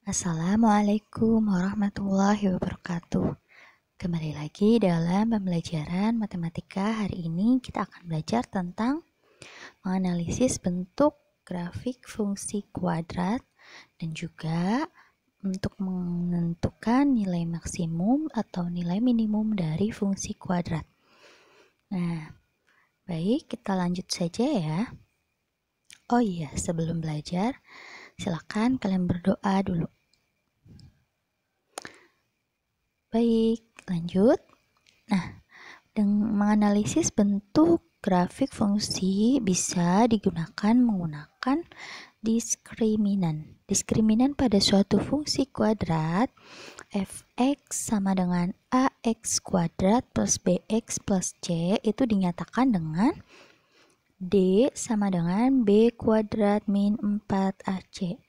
Assalamualaikum warahmatullahi wabarakatuh. Kembali lagi dalam pembelajaran matematika. Hari ini kita akan belajar tentang menganalisis bentuk grafik fungsi kuadrat dan juga untuk menentukan nilai maksimum atau nilai minimum dari fungsi kuadrat. Nah, baik, kita lanjut saja ya. Oh iya, sebelum belajar, silakan kalian berdoa dulu. Baik, lanjut. Nah, dengan menganalisis bentuk grafik fungsi bisa digunakan menggunakan diskriminan. Diskriminan pada suatu fungsi kuadrat fx sama dengan ax kuadrat plus bx plus c itu dinyatakan dengan d sama dengan b kuadrat min 4ac.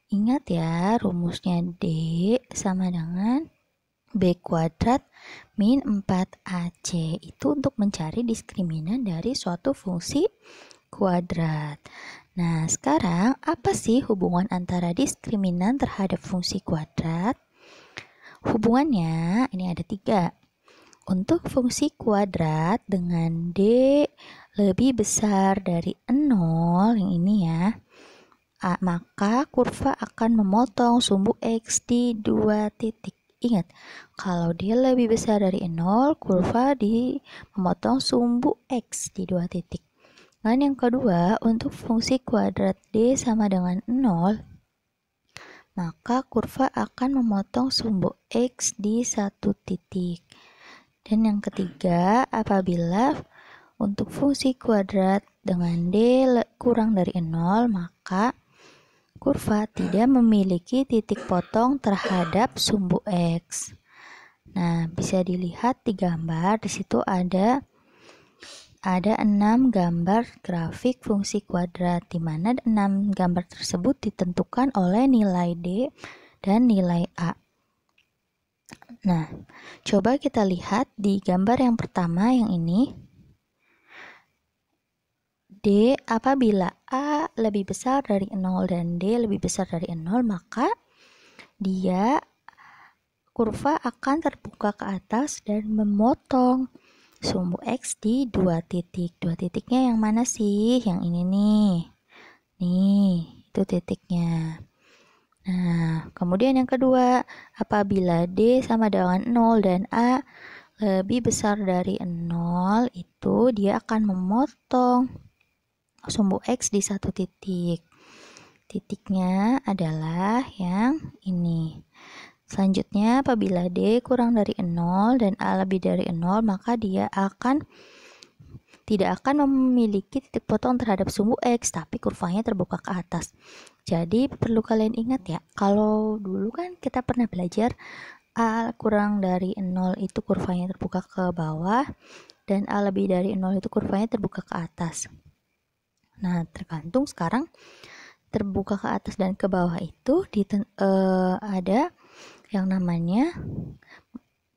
Ingat ya, rumusnya d sama dengan b kuadrat min 4ac itu untuk mencari diskriminan dari suatu fungsi kuadrat. Nah, sekarang apa sih hubungan antara diskriminan terhadap fungsi kuadrat? Hubungannya ini ada 3. Untuk fungsi kuadrat dengan d lebih besar dari 0, yang ini ya, maka kurva akan memotong sumbu x di 2 titik. Ingat, kalau dia lebih besar dari 0, kurva memotong sumbu x di 2 titik. Dan yang kedua, untuk fungsi kuadrat d sama dengan 0, maka kurva akan memotong sumbu x di 1 titik. Dan yang ketiga, apabila untuk fungsi kuadrat dengan d kurang dari 0, maka kurva tidak memiliki titik potong terhadap sumbu x. Nah, bisa dilihat di gambar. Di situ ada 6 gambar grafik fungsi kuadrat, di mana 6 gambar tersebut ditentukan oleh nilai d dan nilai a. Nah, coba kita lihat di gambar yang pertama yang ini. D apabila A lebih besar dari 0 dan D lebih besar dari 0, maka dia kurva akan terbuka ke atas dan memotong sumbu X di 2 titik. 2 titiknya yang mana sih? Yang ini nih. Nih, itu titiknya. Nah, kemudian yang kedua, apabila D sama dengan 0 dan A lebih besar dari 0, itu dia akan memotong sumbu X di 1 titik. Titiknya adalah yang ini. Selanjutnya, apabila D kurang dari 0 dan A lebih dari 0, maka dia tidak akan memiliki titik potong terhadap sumbu X, tapi kurvanya terbuka ke atas. Jadi, perlu kalian ingat ya, kalau dulu kan kita pernah belajar A kurang dari 0 itu kurvanya terbuka ke bawah, dan A lebih dari 0 itu kurvanya terbuka ke atas. Nah, tergantung sekarang terbuka ke atas dan ke bawah itu ada yang namanya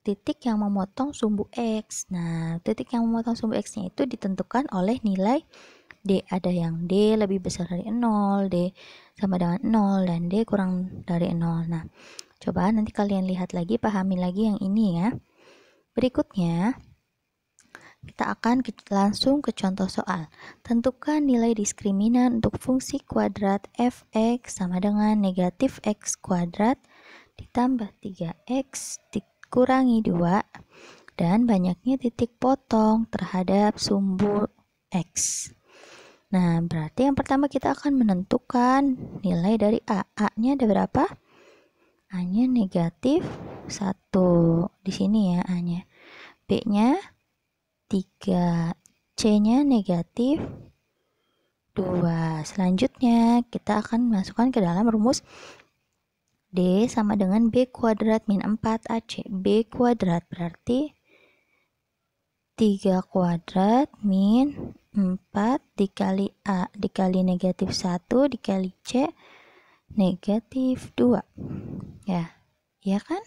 titik yang memotong sumbu X. Nah, titik yang memotong sumbu X-nya itu ditentukan oleh nilai D. Ada yang D lebih besar dari 0, D sama dengan 0, dan D kurang dari 0. Nah, coba nanti kalian lihat lagi, pahami lagi yang ini ya. Berikutnya, kita akan langsung ke contoh soal. Tentukan nilai diskriminan untuk fungsi kuadrat fx sama dengan negatif x kuadrat ditambah 3x dikurangi 2 dan banyaknya titik potong terhadap sumbu x. Nah, berarti yang pertama kita akan menentukan nilai dari a. A-nya ada berapa? A-nya negatif 1. Di sini ya A-nya. B-nya 3, C-nya negatif 2. Selanjutnya kita akan masukkan ke dalam rumus D sama dengan B kuadrat min 4AC. B kuadrat berarti 3 kuadrat min 4 dikali A dikali negatif 1 dikali C negatif 2. Ya, iya kan?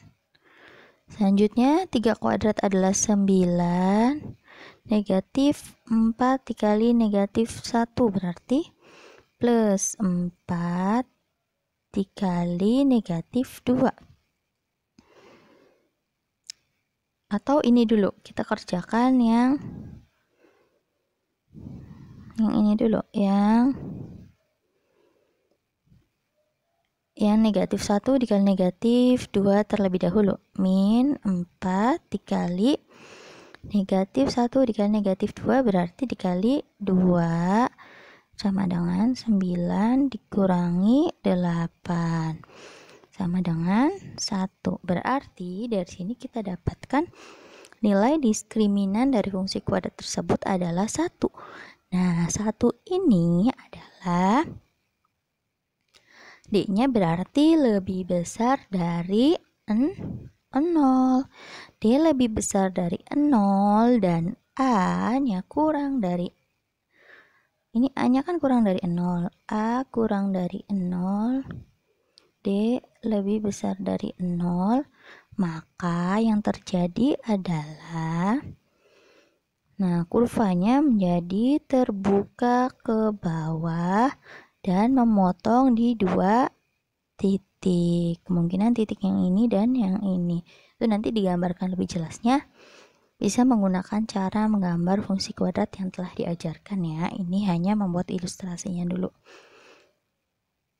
Selanjutnya 3 kuadrat adalah 9. Negatif 4 dikali negatif 1 berarti plus 4 dikali negatif 2. Atau ini dulu, kita kerjakan yang ini dulu, yang negatif 1 dikali negatif 2 terlebih dahulu. Min 4 dikali negatif 1 dikali negatif 2 berarti dikali 2 sama dengan 9 dikurangi 8 sama dengan 1. Berarti dari sini kita dapatkan nilai diskriminan dari fungsi kuadrat tersebut adalah 1. Nah, 1 ini adalah D-nya berarti lebih besar dari 0. D lebih besar dari 0 dan A-nya kurang dari, ini A-nya kan kurang dari 0. A kurang dari 0. D lebih besar dari 0. Maka yang terjadi adalah, nah, kurvanya menjadi terbuka ke bawah dan memotong di 2 titik. Kemungkinan titik yang ini dan yang ini. Itu nanti digambarkan lebih jelasnya. Bisa menggunakan cara menggambar fungsi kuadrat yang telah diajarkan ya. Ini hanya membuat ilustrasinya dulu.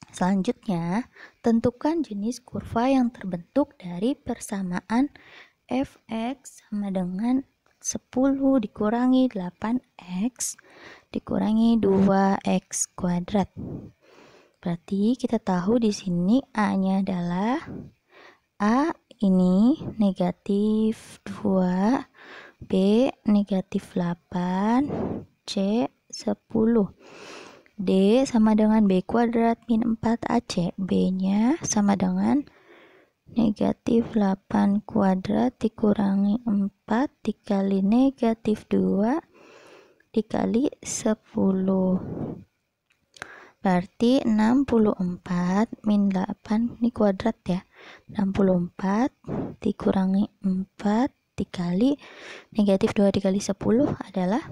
Selanjutnya, tentukan jenis kurva yang terbentuk dari persamaan fx sama dengan 10 dikurangi 8x dikurangi 2x kuadrat. Berarti kita tahu di sini A-nya adalah A ini negatif 2, B negatif 8, C 10. D sama dengan B kuadrat min 4AC. B-nya sama dengan negatif 8 kuadrat dikurangi 4 dikali negatif 2 dikali 10. Berarti 64 min 8, ini kuadrat ya. 64 dikurangi 4 dikali negatif 2 dikali 10 adalah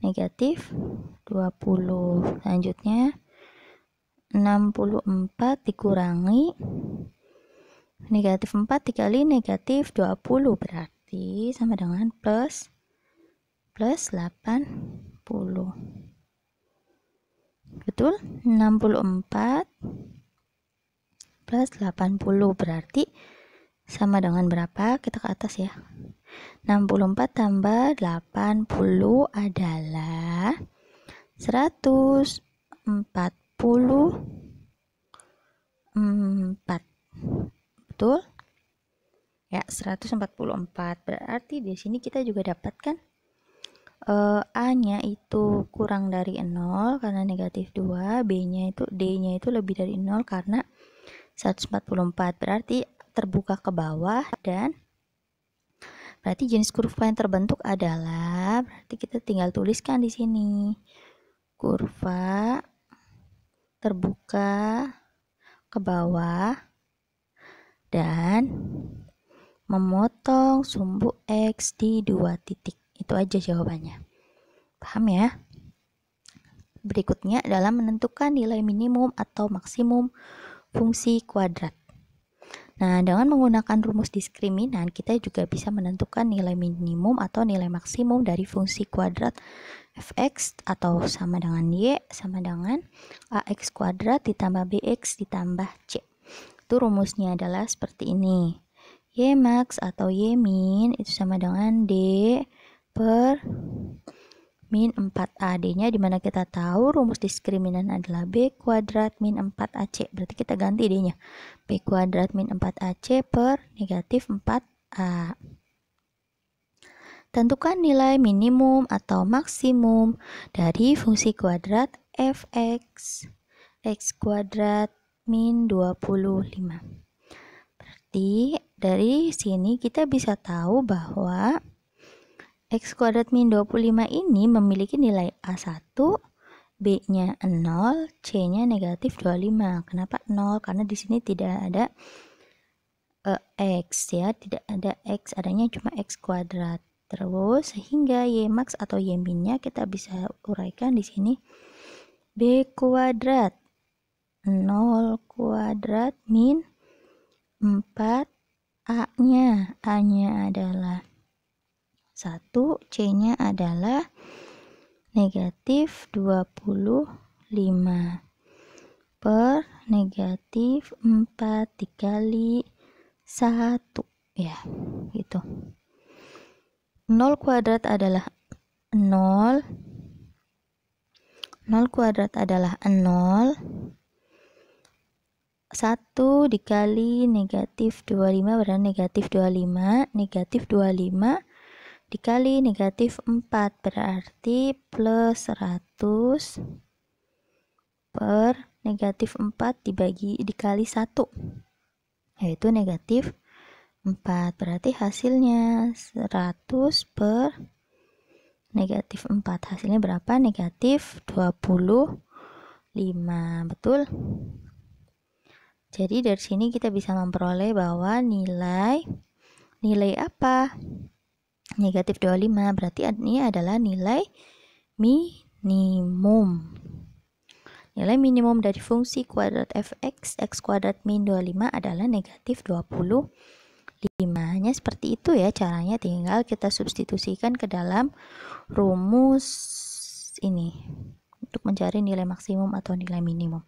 negatif 20. Selanjutnya 64 dikurangi negatif 4 dikali negatif 20 berarti sama dengan plus 80. Betul? 64 plus 80 berarti sama dengan berapa? Kita ke atas ya. 64 tambah 80 adalah 144. Betul? Ya, 144. Berarti di sini kita juga dapatkan A-nya itu kurang dari 0 karena negatif 2, D-nya itu lebih dari 0 karena 144. Berarti terbuka ke bawah dan berarti jenis kurva yang terbentuk adalah, berarti kita tinggal tuliskan di sini. Kurva terbuka ke bawah dan memotong sumbu X di 2 titik. Itu aja jawabannya. Paham ya? Berikutnya adalah menentukan nilai minimum atau maksimum fungsi kuadrat. Nah, dengan menggunakan rumus diskriminan, kita juga bisa menentukan nilai minimum atau nilai maksimum dari fungsi kuadrat fx atau sama dengan y sama dengan ax kuadrat ditambah bx ditambah c. Itu rumusnya adalah seperti ini. Y max atau y min itu sama dengan d per min 4A. D-nya dimana kita tahu rumus diskriminan adalah B kuadrat min 4AC. Berarti kita ganti D-nya. B kuadrat min 4AC per negatif 4A. Tentukan nilai minimum atau maksimum dari fungsi kuadrat fx x kuadrat min 25. Berarti dari sini kita bisa tahu bahwa x kuadrat min 25 ini memiliki nilai A1, B-nya 0, C-nya negatif 25. Kenapa 0? Karena di sini tidak ada X ya, tidak ada X, adanya cuma X kuadrat. Terus sehingga Y max atau Y min-nya kita bisa uraikan di sini B kuadrat. 0 kuadrat min 4 A-nya. A-nya adalah 1, C-nya adalah negatif 25 per negatif 4 dikali 1. Ya, gitu. 0 kuadrat adalah 0. 0 kuadrat adalah 0. 1 dikali negatif 25 berarti negatif 25. Negatif 25 dikali negatif 4 berarti plus 100 per negatif 4 dikali 1, yaitu negatif 4. Berarti hasilnya 100 per negatif 4. Hasilnya berapa? Negatif 25. Betul? Jadi dari sini kita bisa memperoleh bahwa nilai apa? Negatif 25. Berarti ini adalah nilai minimum. Nilai minimum dari fungsi kuadrat fx, x kuadrat min 25 adalah negatif 25. Hanya seperti itu ya caranya, tinggal kita substitusikan ke dalam rumus ini untuk mencari nilai maksimum atau nilai minimum.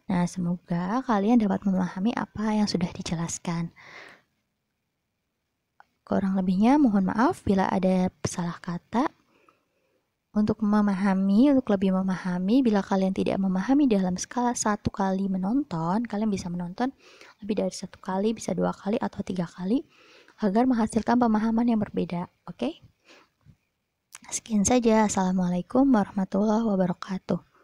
Nah, semoga kalian dapat memahami apa yang sudah dijelaskan. Kurang lebihnya mohon maaf bila ada salah kata. Untuk lebih memahami, bila kalian tidak memahami dalam skala 1 kali menonton, kalian bisa menonton lebih dari 1 kali, bisa 2 kali atau 3 kali, agar menghasilkan pemahaman yang berbeda. Oke? Sekian saja. Assalamualaikum warahmatullahi wabarakatuh.